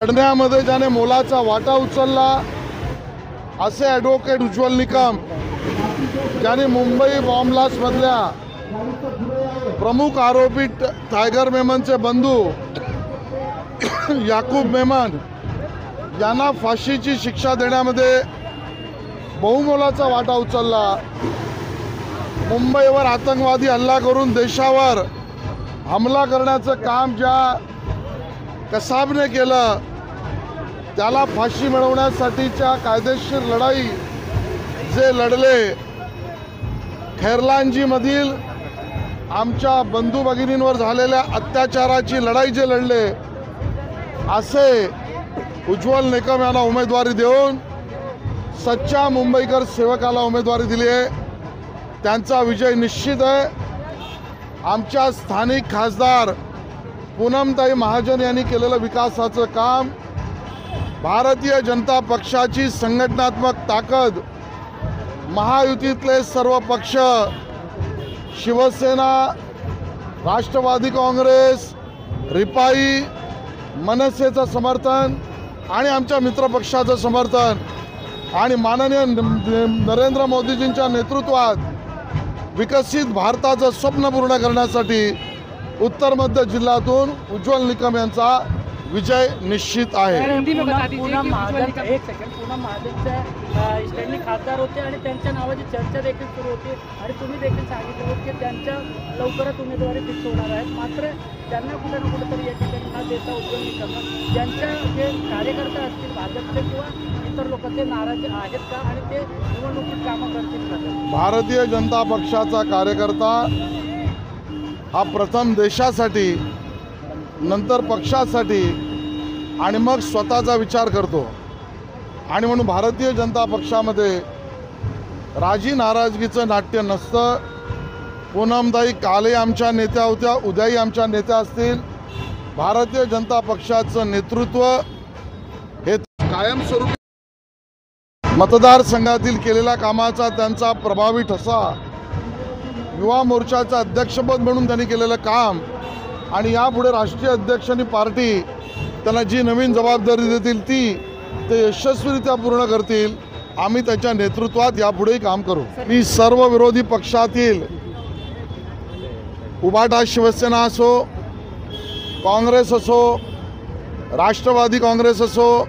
लढण्यामध्ये ज्याने मोलाचा वाटा उचलला असे ॲडव्होकेट उज्ज्वल निकम, ज्याने मुंबई बॉम्ब ब्लास्टमधल्या प्रमुख आरोपी टायगर मेमनचे बंधू याकूब मेमन यांना फाशीची शिक्षा देण्यामध्ये बहुमोलाचा वाटा उचलला। मुंबईवर आतंकवादी हल्ला करून देशावर हमला करण्याचं काम ज्या कसाबने केलं, त्याला फाशी मिळवण्यासाठीच्या कायदेशीर लढाई जे लढले, खैरलांजीमधील आमच्या बंधू भगिनींवर झालेल्या अत्याचाराची लढाई जे लढले, असे उज्ज्वल निकम यांना उमेदवारी देऊन सच्चा मुंबईकर सेवकाला उमेदवारी दिली आहे। त्यांचा विजय निश्चित आहे। आमच्या स्थानिक खासदार पूनमताई महाजन यांनी केलेलं विकासाचं काम, भारतीय जनता पक्षाची संघटनात्मक ताकद, महायुतीतले सर्व पक्ष, शिवसेना, राष्ट्रवादी काँग्रेस, रिपाई, मनसेचं समर्थन आणि आमच्या मित्रपक्षाचं समर्थन आणि माननीय नरेंद्र मोदीजींच्या नेतृत्वात विकसित भारताचं स्वप्न पूर्ण करण्यासाठी उत्तर मध्य जिल्ह्यातून उज्ज्वल निकम यांचा विजय निश्चित आहे। पूनम महाजनच्या इस्टँडिंग खासदार होते आणि त्यांच्या नावाची चर्चा देखील सुरू होती आणि तुम्ही देखील सांगितलं होतं की त्यांच्या लवकरच उमेदवारी फिक्स होणार आहे। मात्र त्यांना कुठे ना कुठेतरी या ठिकाणी न देता उज्ज्वल निकम ज्यांच्या जे कार्यकर्ते असतील भाजपचे किंवा इतर लोक, ते नाराज आहेत का आणि ते निवडणुकीत कामं करतील का? भारतीय जनता पक्षाचा कार्यकर्ता हा प्रथम देशासाठी, नंतर पक्षासाठी आणि मग स्वतःचा विचार करतो आणि म्हणून भारतीय जनता पक्षामध्ये राजी नाराजगीचं नाट्य नसतं। पूनमताई कालही आमच्या नेत्या होत्या, उद्याही आमच्या नेत्या असतील। भारतीय जनता पक्षाचं नेतृत्व हे कायमस्वरूपी मतदारसंघातील केलेल्या कामाचा त्यांचा प्रभावी ठसा, युवा मोर्चाचं अध्यक्षपद म्हणून त्यांनी केलेलं काम आणि यापुढे राष्ट्रीय अध्यक्ष आणि पार्टी त्यांना जी नवीन जबाबदारी देतील ती ते यशस्वीरित्या पूर्ण करतील। आम्ही त्यांच्या नेतृत्वात यापुढेही काम करू। मी सर्व विरोधी पक्षातील उभाटा शिवसेना असो, काँग्रेस असो, राष्ट्रवादी काँग्रेस असो,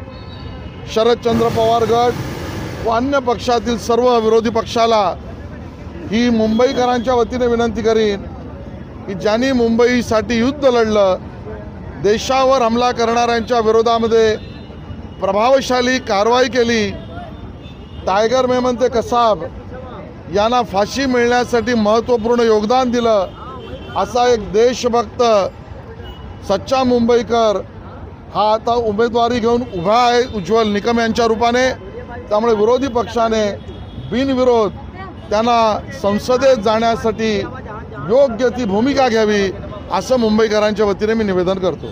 शरदचंद्र पवार गट व अन्य पक्षातील सर्व विरोधी पक्षाला ही मुंबईकरांच्या वतीने विनंती करीन की ज्यांनी मुंबईसाठी युद्ध लढलं, देशावर हमला करणाऱ्यांच्या विरोधामध्ये प्रभावशाली कारवाई केली, टायगर मेमन ते कसाब यांना फाशी मिळण्यासाठी महत्त्वपूर्ण योगदान दिलं, असा एक देशभक्त सच्चा मुंबईकर हा आता उमेदवारी घेऊन उभा आहे उज्ज्वल निकम यांच्या रूपाने। त्यामुळे विरोधी पक्षाने बिनविरोध त्यांना संसदेत जाण्यासाठी योग्य ती भूमिका घ्यावी, असं मुंबईकरांच्या वतीने मी निवेदन करतो।